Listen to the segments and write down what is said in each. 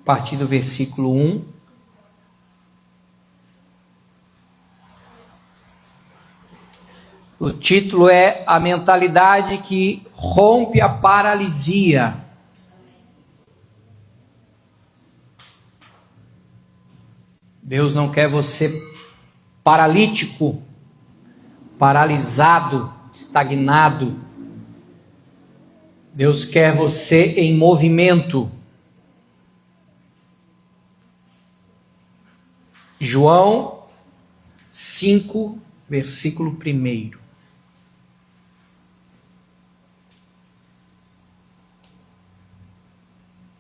partir do versículo 1. O título é A Mentalidade que Rompe a Paralisia. Deus não quer você paralítico, paralisado, estagnado. Deus quer você em movimento. João 5, versículo 1.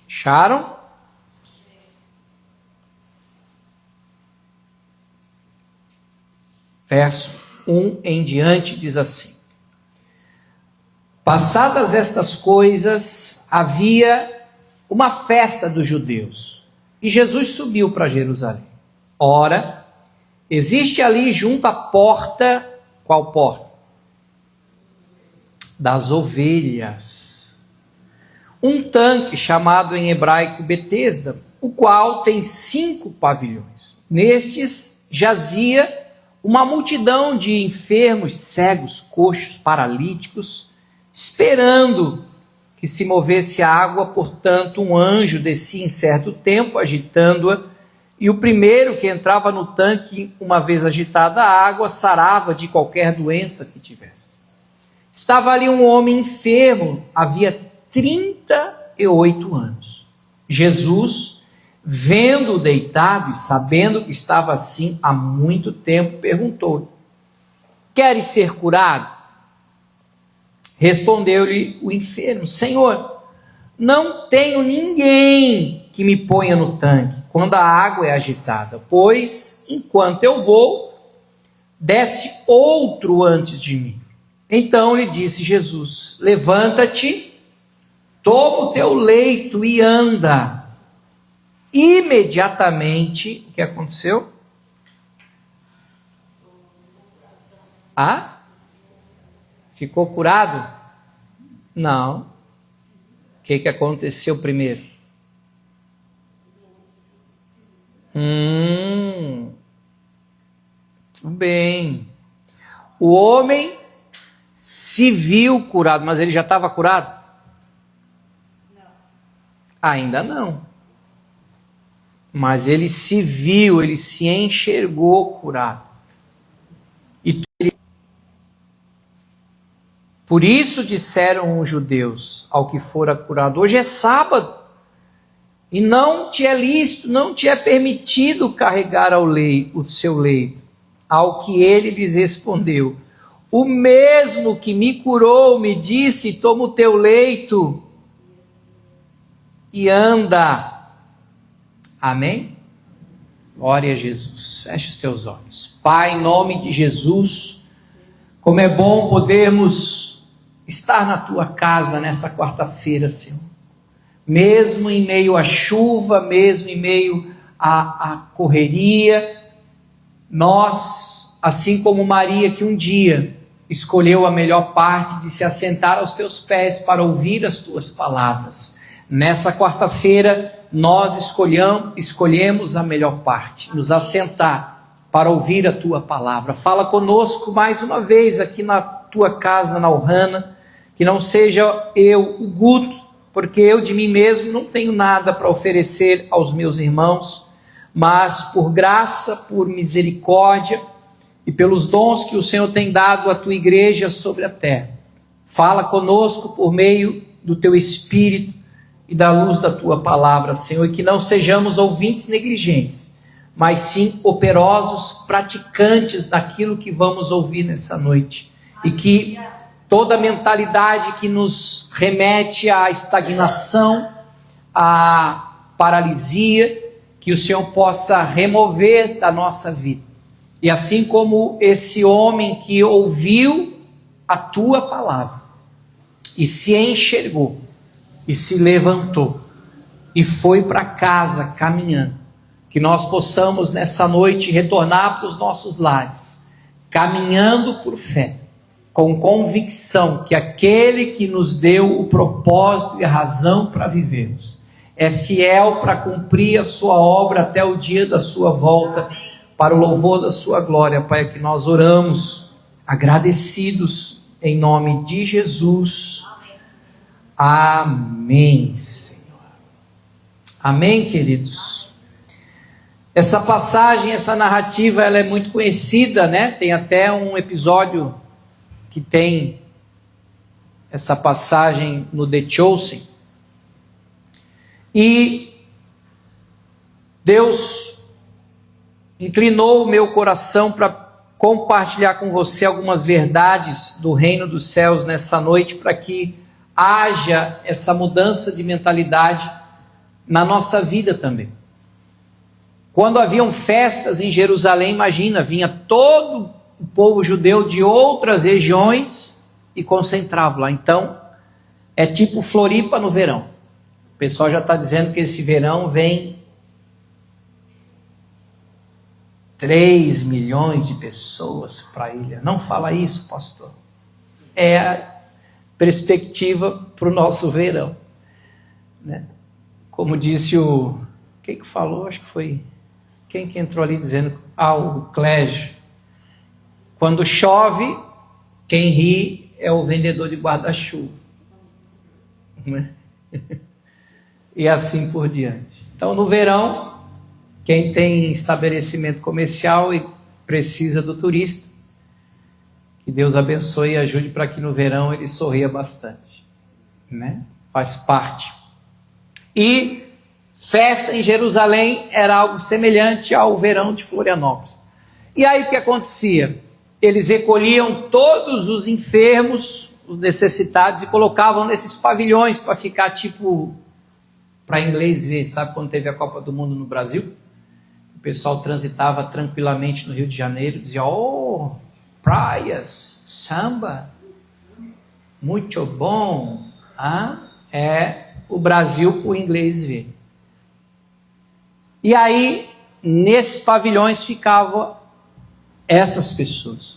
Acharam? Verso 1 em diante diz assim: Passadas estas coisas, havia uma festa dos judeus, e Jesus subiu para Jerusalém. Ora, existe ali junto à porta, qual porta? Das ovelhas, um tanque chamado em hebraico Betesda, o qual tem 5 pavilhões. Nestes jazia uma multidão de enfermos, cegos, coxos, paralíticos, esperando que se movesse a água. Portanto, um anjo descia em certo tempo, agitando-a, e o primeiro que entrava no tanque, uma vez agitada a água, sarava de qualquer doença que tivesse. Estava ali um homem enfermo, havia 38 anos. Jesus, vendo-o deitado e sabendo que estava assim há muito tempo, perguntou-lhe: Queres ser curado? Respondeu-lhe o enfermo: Senhor, não tenho ninguém que me ponha no tanque quando a água é agitada, pois enquanto eu vou, desce outro antes de mim. Então lhe disse Jesus: Levanta-te, toma o teu leito e anda. Imediatamente, o que aconteceu? Ficou curado? Não. O que aconteceu primeiro? Tudo bem. O homem se viu curado, mas ele já estava curado? Não. Ainda não. Mas ele se viu, ele se enxergou curado. Por isso disseram os judeus ao que fora curado: Hoje é sábado, e não te é lícito, não te é permitido carregar o seu leito. Ao que ele lhes respondeu: O mesmo que me curou me disse: Toma o teu leito e anda. Amém? Glória a Jesus. Feche os teus olhos. Pai, em nome de Jesus, como é bom podermos estar na tua casa nessa quarta-feira, Senhor. Mesmo em meio à chuva, mesmo em meio à correria, nós, assim como Maria, que um dia escolheu a melhor parte de se assentar aos teus pés para ouvir as tuas palavras, nessa quarta-feira nós escolhemos a melhor parte, nos assentar para ouvir a tua palavra. Fala conosco mais uma vez aqui na tua casa, na Ohana, que não seja eu o Guto, porque eu de mim mesmo não tenho nada para oferecer aos meus irmãos, mas por graça, por misericórdia e pelos dons que o Senhor tem dado à tua igreja sobre a terra. Fala conosco por meio do teu Espírito e da luz da tua palavra, Senhor, e que não sejamos ouvintes negligentes, mas sim operosos, praticantes daquilo que vamos ouvir nessa noite, e que toda mentalidade que nos remete à estagnação, à paralisia, que o Senhor possa remover da nossa vida. E assim como esse homem que ouviu a tua palavra e se enxergou e se levantou e foi para casa caminhando, que nós possamos nessa noite retornar para os nossos lares, caminhando por fé, com convicção que aquele que nos deu o propósito e a razão para vivermos é fiel para cumprir a sua obra até o dia da sua volta, para o louvor da sua glória. Pai, que nós oramos agradecidos em nome de Jesus. Amém, Senhor. Amém, queridos. Essa passagem, essa narrativa, ela é muito conhecida, né? Tem até um episódio que tem essa passagem no The Chosen. E Deus inclinou o meu coração para compartilhar com você algumas verdades do reino dos céus nessa noite, para que haja essa mudança de mentalidade na nossa vida também. Quando haviam festas em Jerusalém, imagina, vinha todo o povo judeu de outras regiões e concentrava lá. Então, é tipo Floripa no verão. O pessoal já está dizendo que esse verão vem 3 milhões de pessoas para a ilha. Não fala isso, pastor. É a perspectiva para o nosso verão, né? Como disse quem que falou? Acho que foi quem que entrou ali dizendo, o Clégio. Quando chove, quem ri é o vendedor de guarda-chuva, né? E assim por diante. Então, no verão, quem tem estabelecimento comercial e precisa do turista, que Deus abençoe e ajude para que no verão ele sorria bastante, né? Faz parte. E festa em Jerusalém era algo semelhante ao verão de Florianópolis. E aí o que acontecia? Eles recolhiam todos os enfermos, os necessitados, e colocavam nesses pavilhões para ficar tipo, para inglês ver. Sabe quando teve a Copa do Mundo no Brasil? O pessoal transitava tranquilamente no Rio de Janeiro, dizia, praias, samba, muito bom. É o Brasil para o inglês ver. E aí, nesses pavilhões ficavam essas pessoas.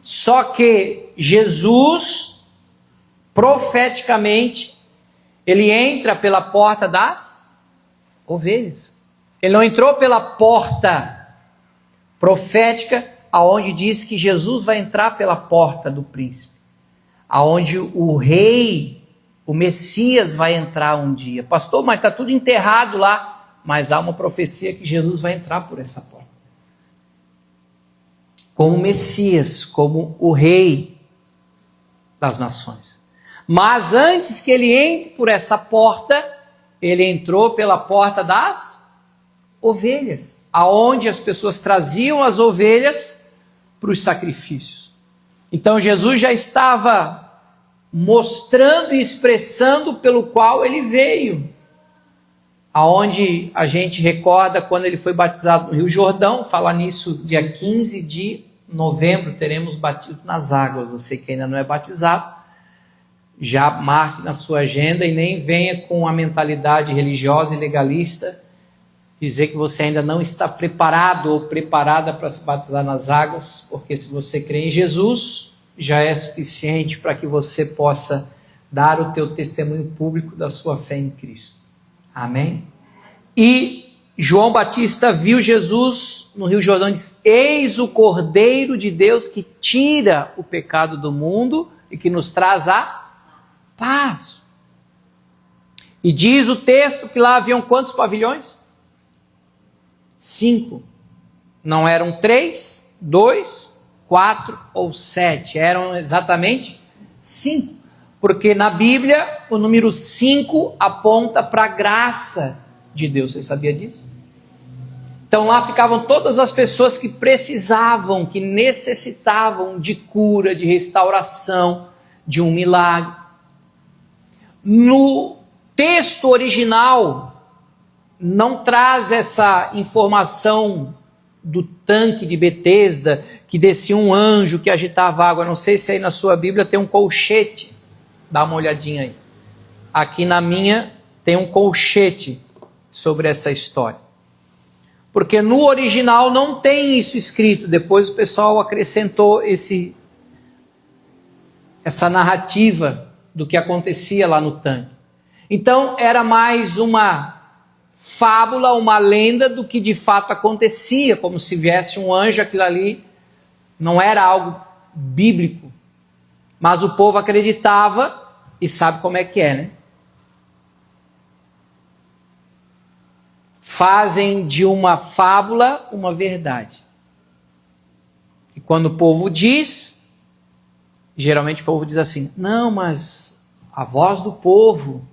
Só que Jesus, profeticamente, ele entra pela porta das ovelhas. Ele não entrou pela porta profética, aonde diz que Jesus vai entrar pela porta do príncipe, aonde o rei, o Messias vai entrar um dia. Pastor, mas está tudo enterrado lá. Mas há uma profecia que Jesus vai entrar por essa porta, como Messias, como o rei das nações. Mas antes que ele entre por essa porta, ele entrou pela porta das ovelhas, aonde as pessoas traziam as ovelhas para os sacrifícios. Então Jesus já estava mostrando e expressando pelo qual ele veio. Aonde a gente recorda quando ele foi batizado no Rio Jordão. Falar nisso, dia 15 de novembro teremos batismo nas águas. Você que ainda não é batizado, já marque na sua agenda e nem venha com a mentalidade religiosa e legalista dizer que você ainda não está preparado ou preparada para se batizar nas águas, porque se você crê em Jesus, já é suficiente para que você possa dar o teu testemunho público da sua fé em Cristo. Amém? E João Batista viu Jesus no Rio Jordão e disse, eis o Cordeiro de Deus que tira o pecado do mundo e que nos traz a paz. E diz o texto que lá haviam quantos pavilhões? 5. Não eram 3, 2, 4 ou 7. Eram exatamente 5. Porque na Bíblia o número 5 aponta para a graça de Deus. Você sabia disso? Então lá ficavam todas as pessoas que precisavam, que necessitavam de cura, de restauração, de um milagre. No texto original não traz essa informação do tanque de Betesda, que descia um anjo que agitava água. Não sei se aí na sua Bíblia tem um colchete. Dá uma olhadinha aí. Aqui na minha tem um colchete sobre essa história. Porque no original não tem isso escrito. Depois o pessoal acrescentou essa narrativa do que acontecia lá no tanque. Então era mais uma fábula, uma lenda do que de fato acontecia, como se viesse um anjo, aquilo ali não era algo bíblico. Mas o povo acreditava e sabe como é que é, né? Fazem de uma fábula uma verdade. E quando o povo diz, geralmente o povo diz assim: não, mas a voz do povo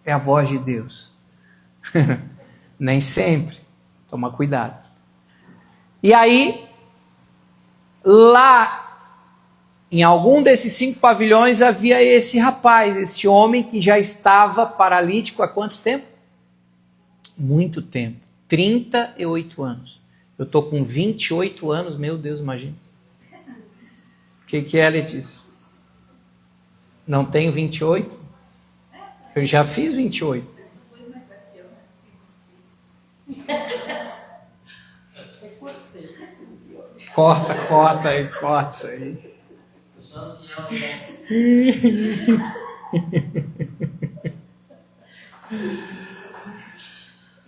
é a voz de Deus. Nem sempre. Toma cuidado. E aí, lá, em algum desses 5 pavilhões, havia esse rapaz, esse homem que já estava paralítico há quanto tempo? Muito tempo. 38 anos. Eu estou com 28 anos, meu Deus, imagina. O que é, Letícia? Não tenho 28? Eu já fiz 28. Corta aí, corta isso aí. Eu sou ancião,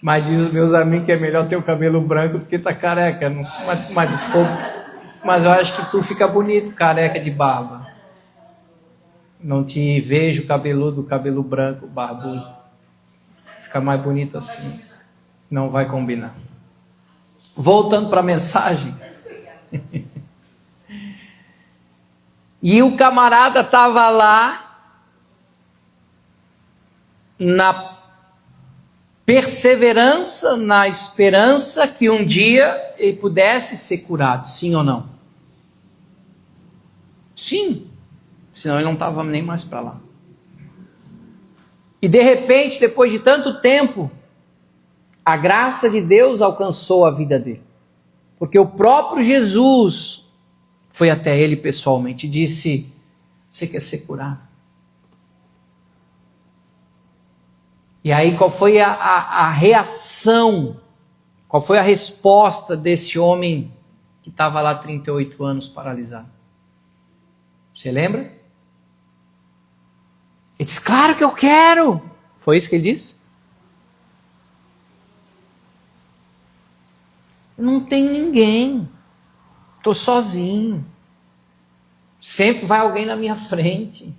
Mas diz os meus amigos que é melhor ter o cabelo branco do que tá careca. Não, mas eu acho que tu fica bonito careca de barba. Não te vejo cabeludo, cabelo branco, barbudo. Fica mais bonito assim. Não vai combinar. Voltando para a mensagem. E o camarada estava lá na perseverança, na esperança que um dia ele pudesse ser curado, sim ou não? Sim, senão ele não estava nem mais para lá. E de repente, depois de tanto tempo, a graça de Deus alcançou a vida dele. Porque o próprio Jesus foi até ele pessoalmente e disse: você quer ser curado? E aí qual foi a reação, qual foi a resposta desse homem que estava lá 38 anos paralisado? Você lembra? Ele disse: claro que eu quero. Foi isso que ele disse? Não tem ninguém. Estou sozinho. Sempre vai alguém na minha frente.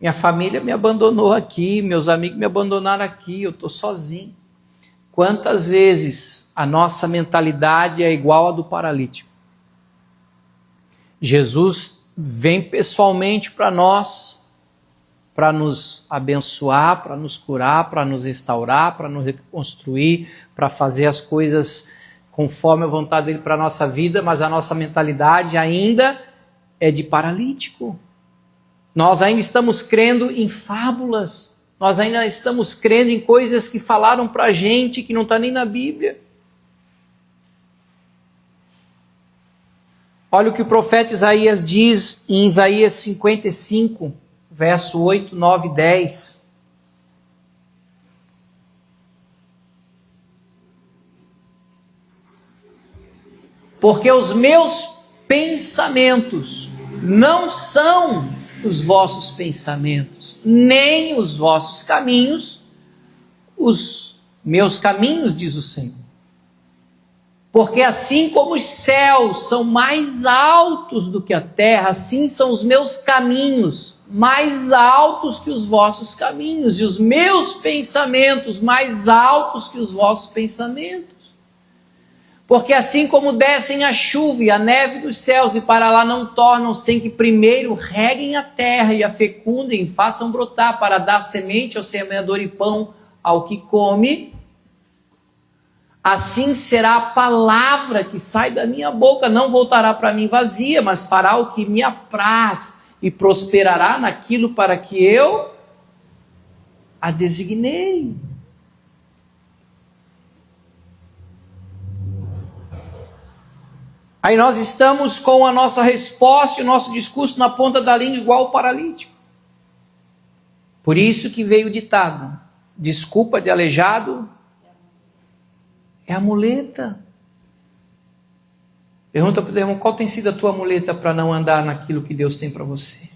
Minha família me abandonou aqui, meus amigos me abandonaram aqui, eu estou sozinho. Quantas vezes a nossa mentalidade é igual à do paralítico? Jesus vem pessoalmente para nós, para nos abençoar, para nos curar, para nos restaurar, para nos reconstruir, para fazer as coisas conforme a vontade dele para a nossa vida, mas a nossa mentalidade ainda é de paralítico. Nós ainda estamos crendo em fábulas, nós ainda estamos crendo em coisas que falaram para a gente que não está nem na Bíblia. Olha o que o profeta Isaías diz em Isaías 55, verso 8, 9 e 10. Porque os meus pensamentos não são os vossos pensamentos, nem os vossos caminhos, os meus caminhos, diz o Senhor. Porque assim como os céus são mais altos do que a terra, assim são os meus caminhos mais altos que os vossos caminhos, e os meus pensamentos mais altos que os vossos pensamentos. Porque assim como descem a chuva e a neve dos céus e para lá não tornam sem que primeiro reguem a terra e a fecundem e façam brotar para dar semente ao semeador e pão ao que come, assim será a palavra que sai da minha boca, não voltará para mim vazia, mas fará o que me apraz e prosperará naquilo para que eu a designei. Aí nós estamos com a nossa resposta e o nosso discurso na ponta da língua igual o paralítico. Por isso que veio o ditado: desculpa de aleijado é a muleta. Pergunta para o irmão: qual tem sido a tua muleta para não andar naquilo que Deus tem para você?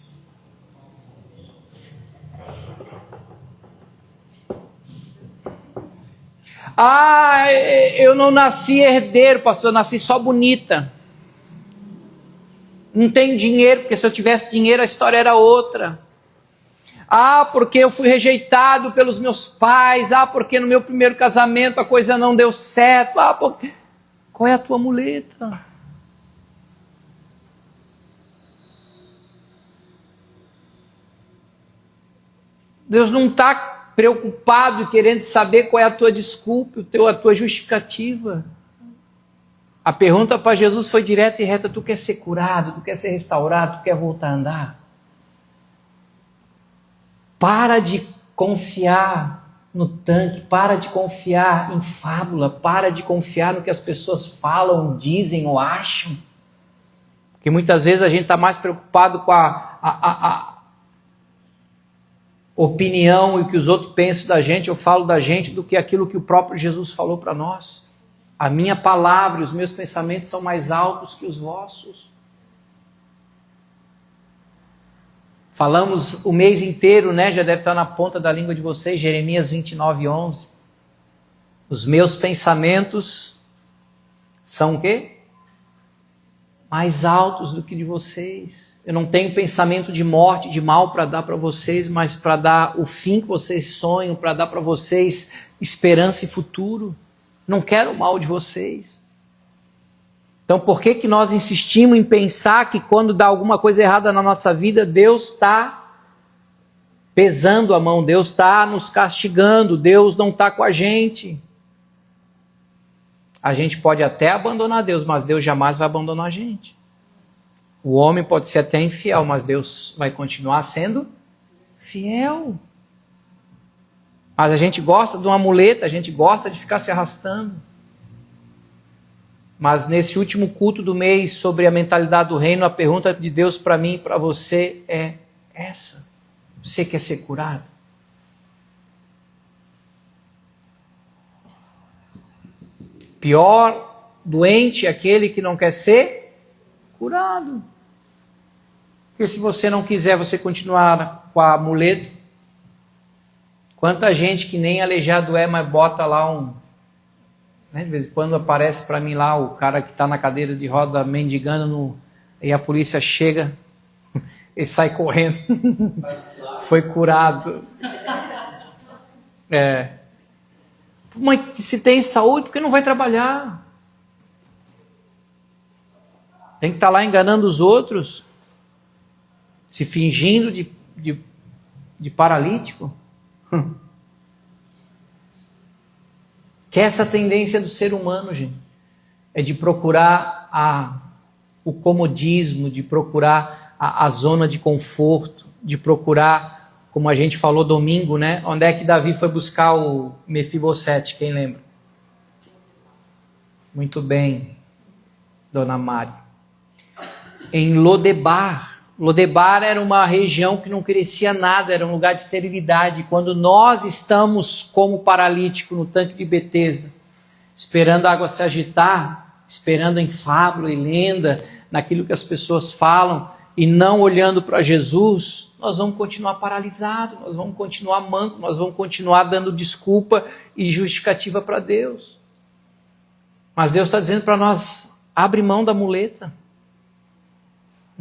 Ah, eu não nasci herdeiro, pastor, eu nasci só bonita. Não tenho dinheiro, porque se eu tivesse dinheiro a história era outra. Ah, porque eu fui rejeitado pelos meus pais. Ah, porque no meu primeiro casamento a coisa não deu certo. Ah, porque... Qual é a tua muleta? Deus não está preocupado e querendo saber qual é a tua desculpa, a tua justificativa. A pergunta para Jesus foi direta e reta: tu quer ser curado, tu quer ser restaurado, tu quer voltar a andar? Para de confiar no tanque, para de confiar em fábula, para de confiar no que as pessoas falam, dizem ou acham. Porque muitas vezes a gente está mais preocupado com a opinião e o que os outros pensam da gente, eu falo da gente, do que aquilo que o próprio Jesus falou para nós. A minha palavra e os meus pensamentos são mais altos que os vossos. Falamos o mês inteiro, né? Já deve estar na ponta da língua de vocês, Jeremias 29:11. Os meus pensamentos são o quê? Mais altos do que de vocês. Eu não tenho pensamento de morte, de mal para dar para vocês, mas para dar o fim que vocês sonham, para dar para vocês esperança e futuro. Não quero o mal de vocês. Então por que nós insistimos em pensar que quando dá alguma coisa errada na nossa vida, Deus está pesando a mão, Deus está nos castigando, Deus não está com a gente? A gente pode até abandonar Deus, mas Deus jamais vai abandonar a gente. O homem pode ser até infiel, mas Deus vai continuar sendo fiel. Mas a gente gosta de uma muleta, a gente gosta de ficar se arrastando. Mas nesse último culto do mês sobre a mentalidade do reino, a pergunta de Deus para mim e para você é essa: você quer ser curado? Pior doente é aquele que não quer ser curado. Porque se você não quiser, você continuar com a muleta. Quanta gente que nem aleijado é, mas bota lá um... Né, de vez em quando aparece para mim lá o cara que está na cadeira de roda mendigando, e a polícia chega, ele sai correndo. Foi curado. Mas se tem saúde, por que não vai trabalhar? Tem que estar lá enganando os outros, se fingindo de paralítico. Que essa tendência do ser humano, gente, é de procurar o comodismo, de procurar a zona de conforto, de procurar, como a gente falou domingo, né? Onde é que Davi foi buscar o Mefibosete, quem lembra? Muito bem, Dona Mari. Em Lodebar. Lodebar era uma região que não crescia nada, era um lugar de esterilidade. Quando nós estamos como paralítico no tanque de Betesda, esperando a água se agitar, esperando em fábula e lenda, naquilo que as pessoas falam, e não olhando para Jesus, nós vamos continuar paralisados, nós vamos continuar manco, nós vamos continuar dando desculpa e justificativa para Deus. Mas Deus está dizendo para nós: abre mão da muleta.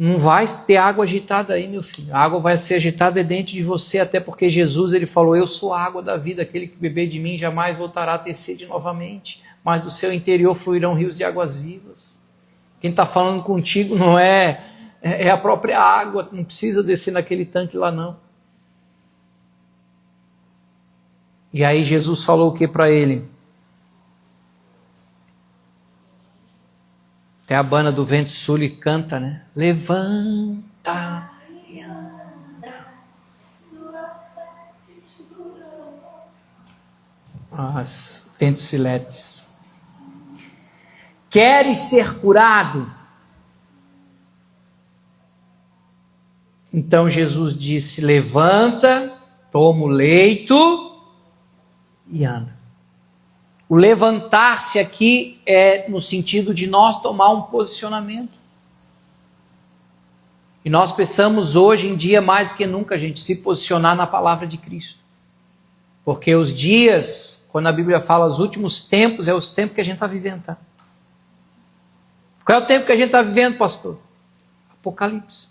Não vai ter água agitada aí, meu filho. A água vai ser agitada dentro de você, até porque Jesus, ele falou: eu sou a água da vida, aquele que beber de mim jamais voltará a ter sede novamente, mas do seu interior fluirão rios de águas vivas. Quem está falando contigo não é a própria água, não precisa descer naquele tanque lá não. E aí Jesus falou o que para ele? Até a banda do Vento Sul e canta, né? Levanta e anda. As ventos siletes. Queres ser curado? Então Jesus disse: levanta, toma o leito e anda. O levantar-se aqui é no sentido de nós tomar um posicionamento. E nós precisamos hoje em dia, mais do que nunca, gente, se posicionar na palavra de Cristo. Porque os dias quando a Bíblia fala os últimos tempos, é os tempos que a gente está vivendo, tá? Qual é o tempo que a gente está vivendo, pastor? Apocalipse.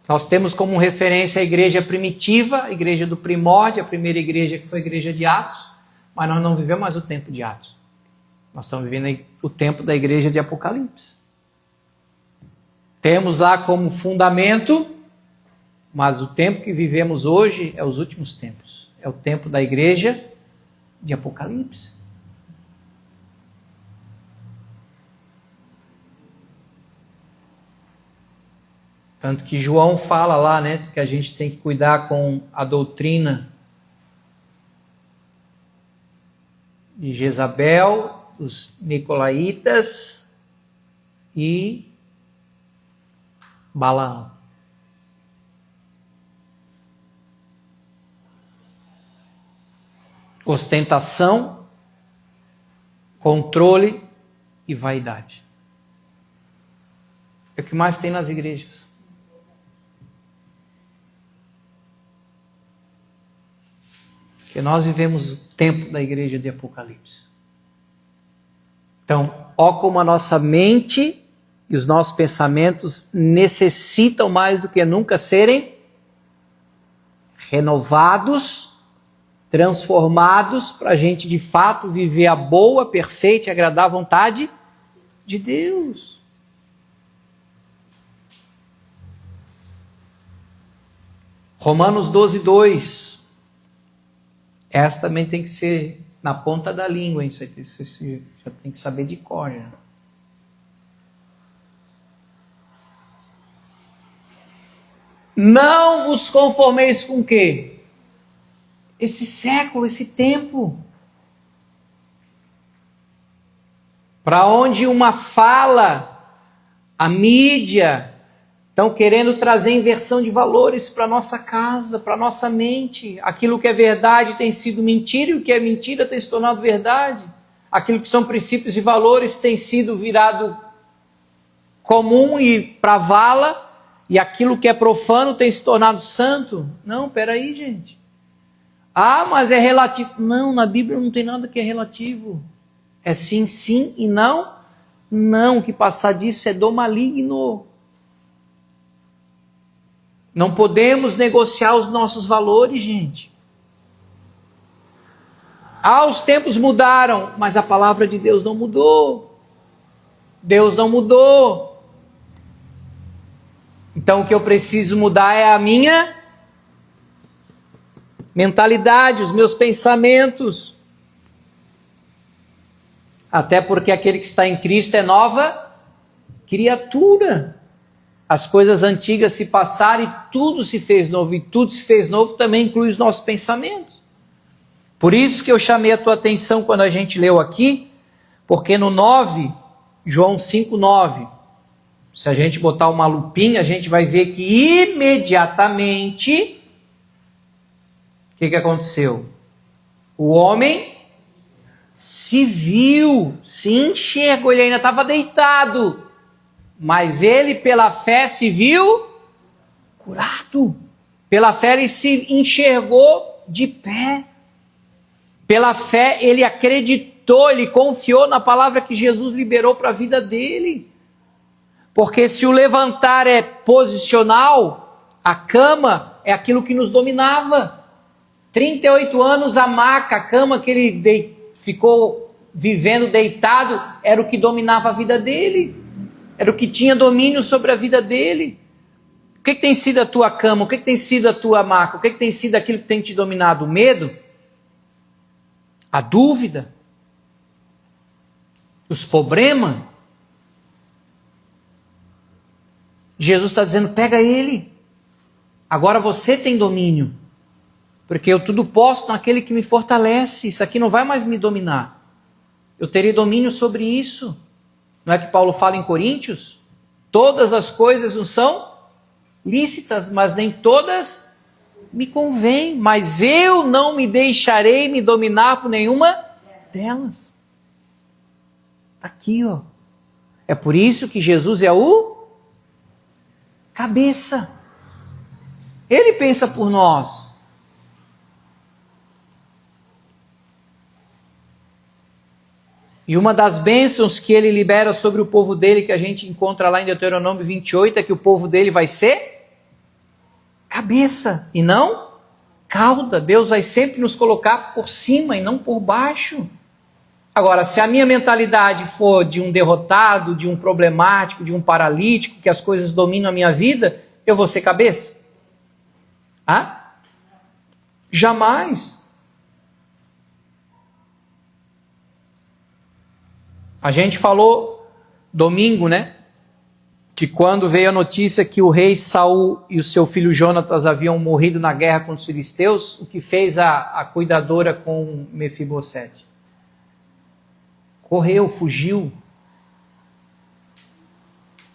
Nós temos como referência a igreja primitiva, a igreja do primórdio, a primeira igreja que foi a igreja de Atos, mas nós não vivemos mais o tempo de Atos. Nós estamos vivendo o tempo da igreja de Apocalipse. Temos lá como fundamento, mas o tempo que vivemos hoje é os últimos tempos. É o tempo da igreja de Apocalipse. Tanto que João fala lá, né, que a gente tem que cuidar com a doutrina de Jezabel, dos Nicolaitas e Balaão. Ostentação, controle e vaidade. É o que mais tem nas igrejas. Porque nós vivemos o tempo da igreja de Apocalipse. Então, ó como a nossa mente e os nossos pensamentos necessitam mais do que nunca serem renovados, transformados, para a gente de fato viver a boa, perfeita e agradável vontade de Deus. Romanos 12:2. Essa também tem que ser na ponta da língua, hein? Você já tem que saber de cor. Já. Não vos conformeis com o quê? Esse século, esse tempo. Para onde uma fala, a mídia, estão querendo trazer inversão de valores para a nossa casa, para a nossa mente. Aquilo que é verdade tem sido mentira e o que é mentira tem se tornado verdade. Aquilo que são princípios e valores tem sido virado comum e para vala, e aquilo que é profano tem se tornado santo. Não, peraí, gente. Ah, mas é relativo. Não, na Bíblia não tem nada que é relativo. É sim, sim e não, não. O que passar disso é do maligno. Não podemos negociar os nossos valores, gente. Ah, os tempos mudaram, mas a palavra de Deus não mudou. Deus não mudou. Então o que eu preciso mudar é a minha mentalidade, os meus pensamentos. Até porque aquele que está em Cristo é nova criatura. As coisas antigas se passaram e tudo se fez novo. E tudo se fez novo também inclui os nossos pensamentos. Por isso que eu chamei a tua atenção quando a gente leu aqui, porque no 9, João 5:9, se a gente botar uma lupinha, a gente vai ver que imediatamente, o que aconteceu? O homem se viu, se enxergou, ele ainda estava deitado, mas ele pela fé se viu curado. Pela fé ele se enxergou de pé. Pela fé ele acreditou, ele confiou na palavra que Jesus liberou para a vida dele. Porque se o levantar é posicional, a cama é aquilo que nos dominava. 38 anos a maca, a cama que ele ficou vivendo deitado, era o que dominava a vida dele. Era o que tinha domínio sobre a vida dele. O que tem sido a tua cama? O que tem sido a tua maca? O que tem sido aquilo que tem te dominado? O medo? A dúvida? Os problemas? Jesus está dizendo, pega ele. Agora você tem domínio. Porque eu tudo posso naquele que me fortalece. Isso aqui não vai mais me dominar. Eu terei domínio sobre isso. Não é que Paulo fala em Coríntios? Todas as coisas não são lícitas, mas nem todas me convêm. Mas eu não me deixarei me dominar por nenhuma delas. Está aqui, ó. É por isso que Jesus é o cabeça. Ele pensa por nós. E uma das bênçãos que ele libera sobre o povo dele, que a gente encontra lá em Deuteronômio 28, é que o povo dele vai ser cabeça e não cauda. Deus vai sempre nos colocar por cima e não por baixo. Agora, se a minha mentalidade for de um derrotado, de um problemático, de um paralítico, que as coisas dominam a minha vida, eu vou ser cabeça? Jamais. A gente falou domingo, né? Que quando veio a notícia que o rei Saul e o seu filho Jonatas haviam morrido na guerra contra os filisteus, o que fez a cuidadora com Mefibosete? Correu, fugiu.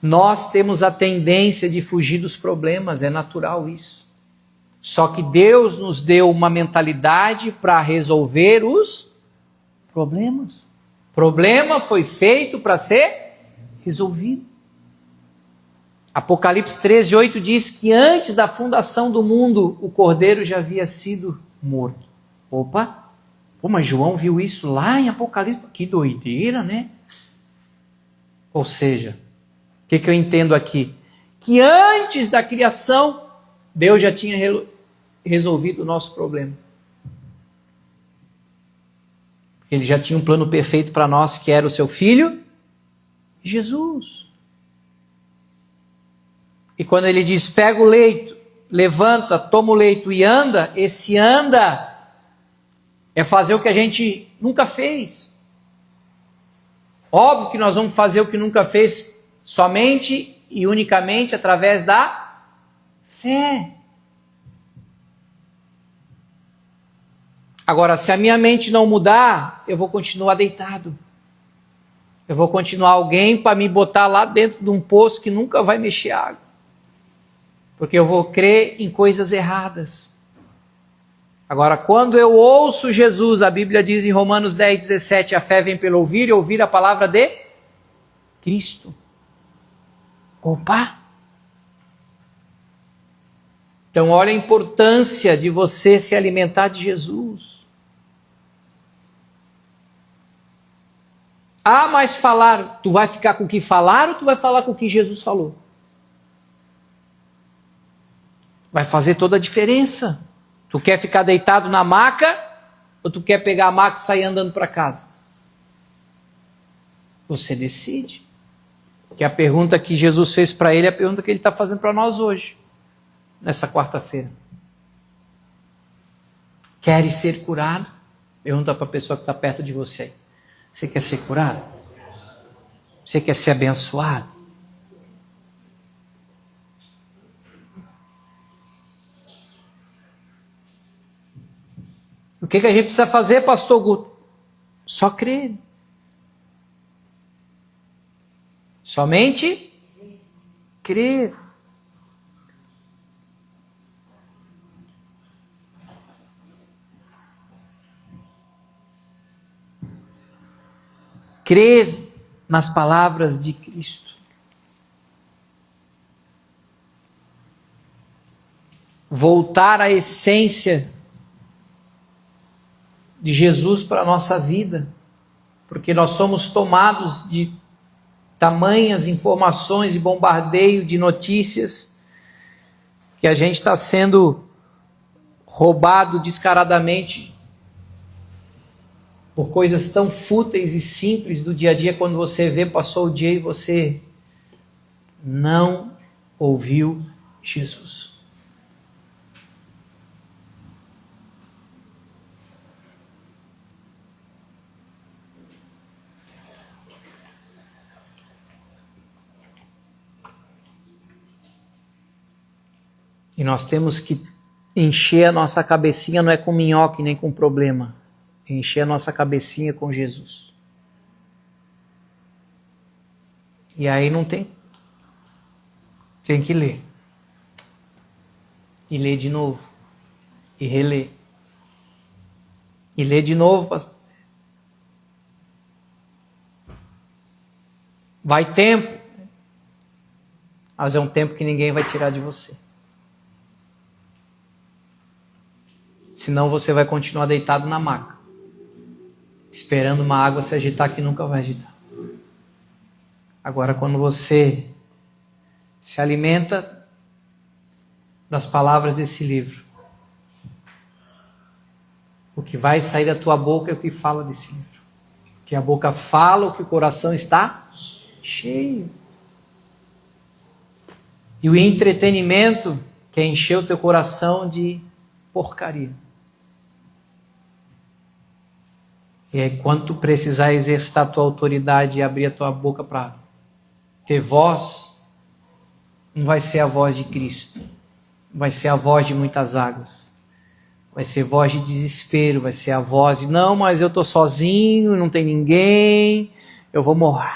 Nós temos a tendência de fugir dos problemas, é natural isso. Só que Deus nos deu uma mentalidade para resolver os problemas. O problema foi feito para ser resolvido. Apocalipse 13:8 diz que antes da fundação do mundo, o Cordeiro já havia sido morto. Opa! Pô, mas João viu isso lá em Apocalipse. Que doideira, né? Ou seja, o que eu entendo aqui? Que antes da criação, Deus já tinha resolvido o nosso problema. Ele já tinha um plano perfeito para nós, que era o seu Filho, Jesus. E quando ele diz, pega o leito, levanta, toma o leito e anda, esse anda é fazer o que a gente nunca fez. Óbvio que nós vamos fazer o que nunca fez somente e unicamente através da fé. Agora, se a minha mente não mudar, eu vou continuar deitado. Eu vou continuar alguém para me botar lá dentro de um poço que nunca vai mexer água. Porque eu vou crer em coisas erradas. Agora, quando eu ouço Jesus, a Bíblia diz em Romanos 10:17, a fé vem pelo ouvir e ouvir a palavra de Cristo. Opa! Então, olha a importância de você se alimentar de Jesus. Mas falar, tu vai ficar com o que falaram ou tu vai falar com o que Jesus falou? Vai fazer toda a diferença. Tu quer ficar deitado na maca ou tu quer pegar a maca e sair andando para casa? Você decide. Que a pergunta que Jesus fez para ele é a pergunta que ele está fazendo para nós hoje, nessa quarta-feira. Queres ser curado? Pergunta para a pessoa que está perto de você. Você quer ser curado? Você quer ser abençoado? O que a gente precisa fazer, pastor Guto? Só crer. Somente crer. Crer nas palavras de Cristo. Voltar à essência de Jesus para a nossa vida, porque nós somos tomados de tamanhas informações e bombardeio de notícias que a gente está sendo roubado descaradamente por coisas tão fúteis e simples do dia a dia. Quando você vê, passou o dia e você não ouviu Jesus. E nós temos que encher a nossa cabecinha, não é com minhoca nem com problema. Encher a nossa cabecinha com Jesus. E aí não tem. Tem que ler. E ler de novo. E reler. E ler de novo, pastor. Vai tempo. Mas é um tempo que ninguém vai tirar de você. Senão você vai continuar deitado na maca. esperando uma água se agitar que nunca vai agitar. Agora, quando você se alimenta das palavras desse livro, o que vai sair da tua boca é o que fala desse livro. O que a boca fala, o que o coração está cheio. E o entretenimento quer encher o teu coração de porcaria. E aí, quando tu precisar exercitar a tua autoridade e abrir a tua boca para ter voz, não vai ser a voz de Cristo. Vai ser a voz de muitas águas. Vai ser voz de desespero. Vai ser a voz de, não, mas eu estou sozinho, não tem ninguém, eu vou morrer.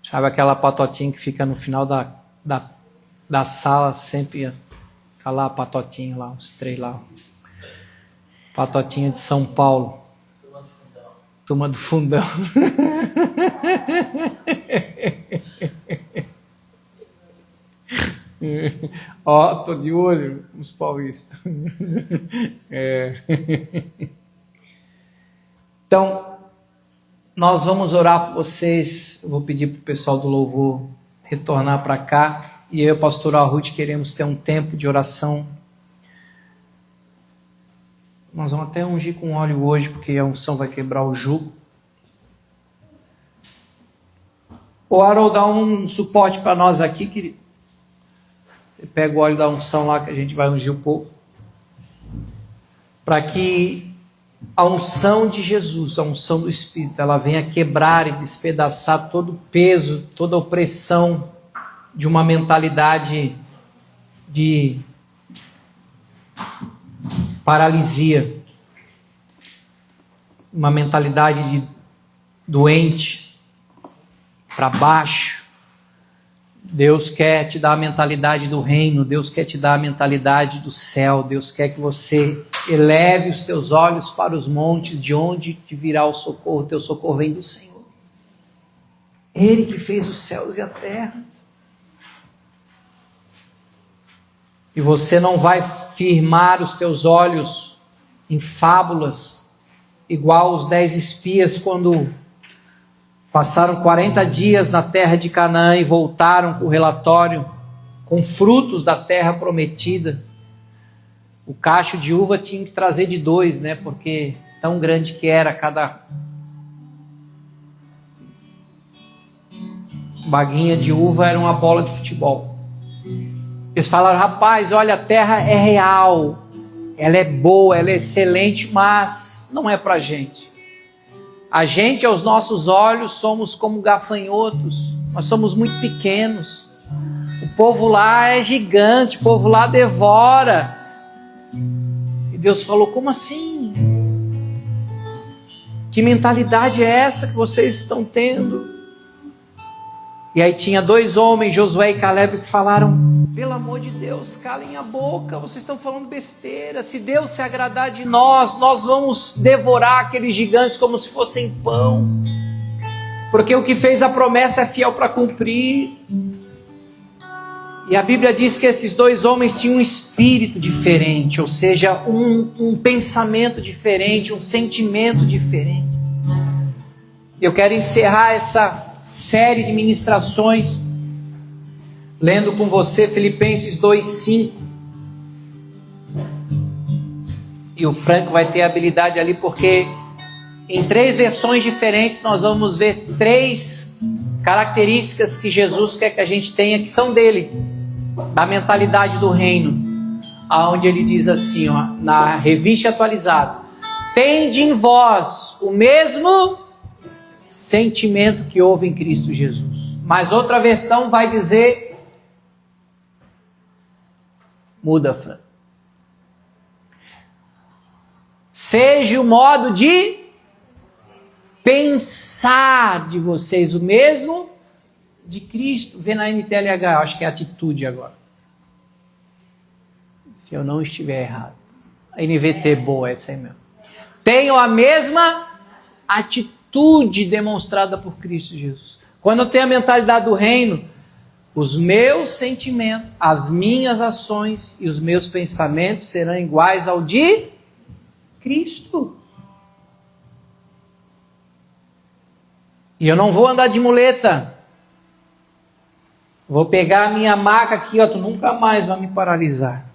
Sabe aquela patotinha que fica no final da sala, sempre fica lá a patotinha lá, os três lá. Patotinha de São Paulo. Turma do fundão. Ó, tô de olho nos paulistas. Então, nós vamos orar por vocês. Eu vou pedir para o pessoal do louvor retornar para cá. E eu e a pastora Ruth queremos ter um tempo de oração. Nós vamos até ungir com óleo hoje, porque a unção vai quebrar o jugo. O Harold, dá um suporte para nós aqui, querido. Você pega o óleo da unção lá que a gente vai ungir o povo. Para que a unção de Jesus, a unção do Espírito, ela venha quebrar e despedaçar todo o peso, toda a opressão de uma mentalidade de paralisia, uma mentalidade de doente, para baixo. Deus quer te dar a mentalidade do reino, Deus quer te dar a mentalidade do céu, Deus quer que você eleve os teus olhos para os montes, de onde te virá o socorro, teu socorro vem do Senhor. Ele que fez os céus e a terra. E você não vai firmar os teus olhos em fábulas, igual os 10 espias quando passaram 40 dias na terra de Canaã e voltaram com o relatório, com frutos da terra prometida. O cacho de uva tinha que trazer de 2, né? Porque tão grande que era cada baguinha de uva, era uma bola de futebol. Eles falaram, rapaz, olha, a terra é real, ela é boa, ela é excelente, mas não é pra gente. A gente, aos nossos olhos, somos como gafanhotos, nós somos muito pequenos. O povo lá é gigante, o povo lá devora. E Deus falou, como assim? Que mentalidade é essa que vocês estão tendo? E aí tinha 2 homens, Josué e Caleb, que falaram, pelo amor de Deus, calem a boca, vocês estão falando besteira. Se Deus se agradar de nós, nós vamos devorar aqueles gigantes como se fossem pão. Porque o que fez a promessa é fiel para cumprir. E a Bíblia diz que esses 2 homens tinham um espírito diferente, ou seja, um pensamento diferente, um sentimento diferente. Eu quero encerrar essa série de ministrações lendo com você Filipenses 2:5. E o Franco vai ter habilidade ali, porque em 3 versões diferentes nós vamos ver 3 características que Jesus quer que a gente tenha, que são dele, da mentalidade do reino, aonde ele diz assim, ó, na revista atualizada: tende em vós o mesmo sentimento que houve em Cristo Jesus. Mas outra versão vai dizer, muda, Fran, seja o modo de pensar de vocês o mesmo de Cristo. Vê na NTLH, acho que é atitude agora, se eu não estiver errado. A NVT boa, essa aí mesmo. Tenham a mesma atitude demonstrada por Cristo Jesus. Quando eu tenho a mentalidade do reino, os meus sentimentos, as minhas ações e os meus pensamentos serão iguais ao de Cristo. E eu não vou andar de muleta. Vou pegar a minha maca aqui, ó, tu nunca mais vai me paralisar.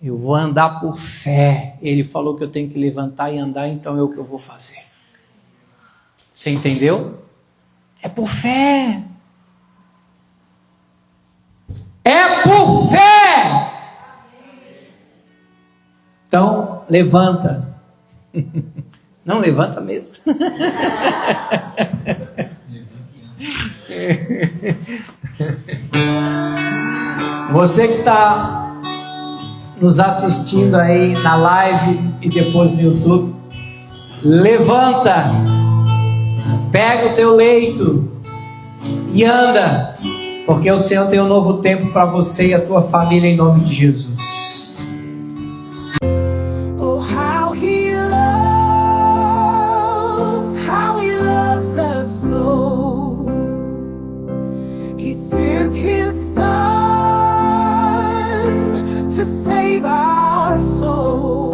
Eu vou andar por fé. Ele falou que eu tenho que levantar e andar, então é o que eu vou fazer. Você entendeu? É por fé. É por fé. Então, levanta. Não levanta mesmo. Você que está nos assistindo aí na live e depois no YouTube, levanta, pega o teu leito e anda, porque o Senhor tem um novo tempo para você e a tua família em nome de Jesus. His Son to save our soul.